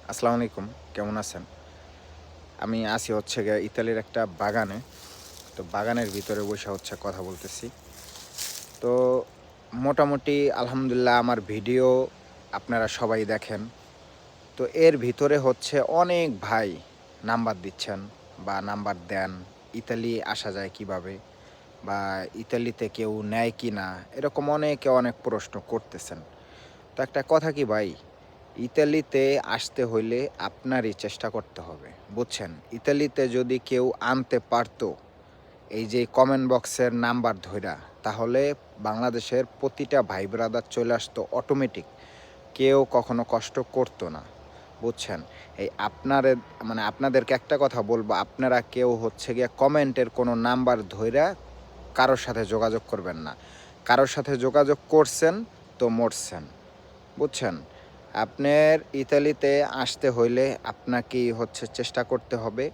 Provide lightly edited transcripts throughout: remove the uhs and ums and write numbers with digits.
আসসালামু আলাইকুম। কেমন আছেন? আমি আছি হচ্ছে গিয়ে ইতালির একটা বাগানে। তো বাগানের ভিতরে বইসা হচ্ছে কথা বলতেছি। তো মোটামুটি আলহামদুলিল্লাহ আমার ভিডিও আপনারা সবাই দেখেন। তো এর ভিতরে হচ্ছে অনেক ভাই নাম্বার দিচ্ছেন বা নাম্বার দেন। ইতালি আসা যায় কিভাবে? বা ইতালিতে কেউ নেয় কিনা? এরকম অনেকে অনেক প্রশ্ন করতেছেন। তো একটা কথা কি ভাই, ইতালিতে আসতে হইলে আপনারই চেষ্টা করতে হবে। বুঝছেন? ইতালিতে যদি কেউ আনতে পারতো, এই যে কমেন্ট বক্সের নাম্বার ধইরা, তাহলে বাংলাদেশের প্রতিটা ভাই ব্রাদার চলে আসতো অটোমেটিক। কেউ কখনো কষ্ট করতো না। বুঝছেন? এই আপনাদেরকে একটা কথা বলবো, আপনারা কেউ হচ্ছে গিয়ে কমেন্টের কোনো নাম্বার ধইরা কারো সাথে যোগাযোগ করবেন না। কারো সাথে যোগাযোগ করছেন তো মরছেন। বুঝছেন? আপনার ইতালিতে আসতে হইলে আপনাকেই হচ্ছে চেষ্টা করতে হবে,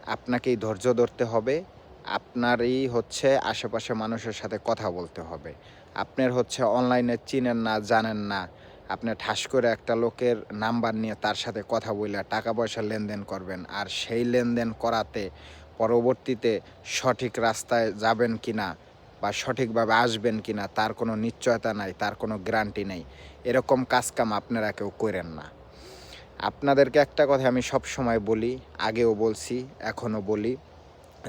আপনাকেই ধৈর্য ধরতে হবে, আপনারই হচ্ছে আশেপাশে মানুষের সাথে কথা বলতে হবে। আপনার হচ্ছে অনলাইনে চিনেন না, জানেন না। আপনি ঠাস করে একটা লোকের নাম্বার নিয়ে তার সাথে কথা বইলা টাকা-পয়সা লেনদেন করবেন। আর সেই লেনদেন করাতে পরবর্তীতে সঠিক রাস্তায় যাবেন কিনা বা সঠিকভাবে আসবেন কিনা তার কোনো নিশ্চয়তা নাই, তার কোনো গ্যারান্টি নেই। এরকম কাজকাম আপনারা কেউ কইরেন না। আপনাদেরকে একটা কথা আমি সবসময় বলি, আগেও বলছি, এখনও বলি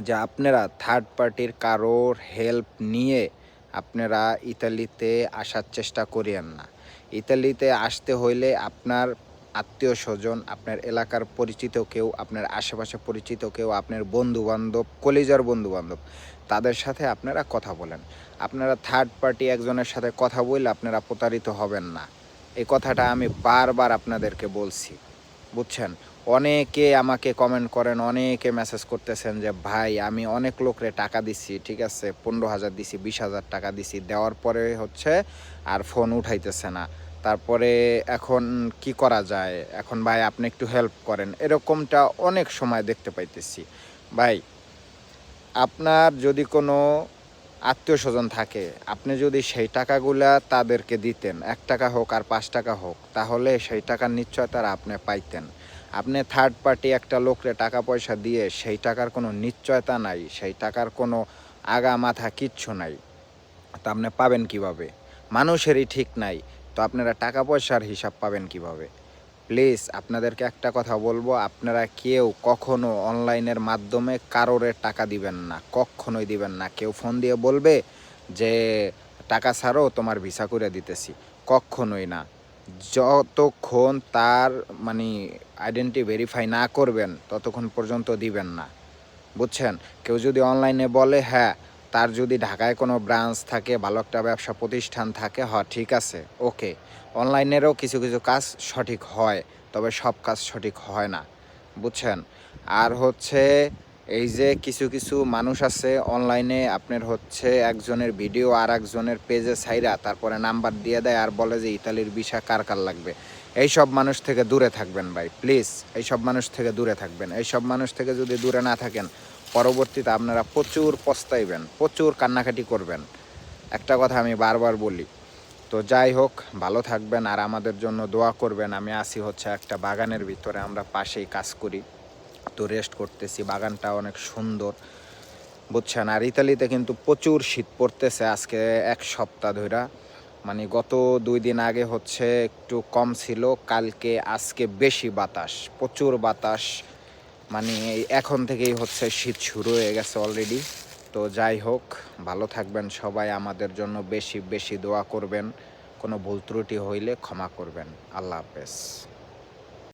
যে আপনারা থার্ড পার্টির কারোর হেল্প নিয়ে আপনারা ইতালিতে আসার চেষ্টা করিয়েন না। ইতালিতে আসতে হইলে আপনার আত্মীয়স্বজন, আপনার এলাকার পরিচিত কেউ, আপনার আশেপাশে পরিচিত কেউ, আপনার বন্ধু-বান্ধব, কলিজার বন্ধু-বান্ধব, তাদের সাথে আপনারা কথা বলেন। আপনারা থার্ড পার্টি একজনের সাথে কথা বইলে আপনারা প্রতারিত হবেন না। এই কথাটা আমি বারবার আপনাদেরকে বলছি। বুঝছেন? অনেকে আমাকে কমেন্ট করেন, অনেকে মেসেজ করতেছেন যে, "ভাই আমি অনেক লোকরে টাকা দিছি, ঠিক আছে? ১৫,০০০ দিছি, ২০,০০০ টাকা দিছি। দেওয়ার পরে হচ্ছে আর ফোন উঠাইতেছে না। তারপরে এখন কি করা যায়? এখন ভাই আপনি একটু হেল্প করেন।" এরকমটা অনেক সময় দেখতে পাইতেছি। ভাই, আপনার যদি কোনো আত্মীয়স্বজন থাকে, আপনি যদি সেই টাকাগুলা তাদেরকে দিতেন, ৳১ হোক আর ৳৫ হোক, তাহলে সেই টাকার নিশ্চয়তা আপনি পাইতেন। আপনি থার্ড পার্টি একটা লোকরে টাকা পয়সা দিয়ে সেই টাকার কোনো নিশ্চয়তা নাই, সেই টাকার কোনো আগা-মাথা কিচ্ছু নাই। তো আপনি পাবেন কিভাবে? মানুষেরই ঠিক নাই। তো আপনারা টাকা পয়সার হিসাব পাবেন কিভাবে? প্লিজ আপনাদেরকে একটা কথা বলবো, আপনারা কেউ কখনো অনলাইনের মাধ্যমে কারোরে টাকা দিবেন না। কক্ষনোই দিবেন না। কেউ ফোন দিয়ে বলবে যে, "টাকা ছাড়ো তোমার ভিসা কইরা দিতেছি।" কক্ষনোই না। যতক্ষণ তার মানি আইডেন্টি ভেরিফাই না করবেন, ততক্ষণ পর্যন্ত দিবেন না। বুঝছেন? কেউ যদি অনলাইনে বলে হ্যাঁ, তার যদি ঢাকায় কোনো ব্রাঞ্চ থাকে, ভালো একটা ব্যবসা প্রতিষ্ঠান থাকে, ঠিক আছে, ওকে। অনলাইনেরও কিছু, কিছু কাজ সঠিক হয়। তবে সব কাজ সঠিক হয় না। বুঝছেন? আর হচ্ছে এই যে কিছু, কিছু মানুষ আছে অনলাইনে আপনার হচ্ছে একজনের ভিডিও আরেকজনের পেজে ছাইড়া তারপরে নাম্বার দিয়ে দেয় আর বলে যে ইতালির ভিসা কার লাগবে। এইসব মানুষ থেকে দূরে থাকবেন ভাই। প্লিজ এইসব মানুষ থেকে দূরে থাকবেন। এইসব মানুষ থেকে যদি দূরে না থাকেন, পরবর্তীতে আপনারা প্রচুর পস্তাইবেন, প্রচুর কান্নাকাটি করবেন। একটা কথা আমি বারবার বলি। তো যাই হোক, ভালো থাকবেন আর আমাদের জন্য দোয়া করবেন। আমি আছি হচ্ছে একটা বাগানের ভিতরে, আমরা পাশেই কাজ করি। তো রেস্ট করতেছি। বাগানটা অনেক সুন্দর। বুঝছেন? আর ইতালিতে কিন্তু প্রচুর শীত পড়তেছে আজকে ১ সপ্তাহ ধইরা। মানে গত ২ দিন আগে হচ্ছে একটু কম ছিল। কালকে আজকে বেশি বাতাস। প্রচুর বাতাস। মানে এই এখন থেকেই হচ্ছে শীত শুরু হয়ে গেছে অলরেডি। তো যাই হোক, ভালো থাকবেন সবাই। আমাদের জন্য বেশি, বেশি দোয়া করবেন। কোনো ভুল ত্রুটি হইলে ক্ষমা করবেন। আল্লাহ হাফেজ।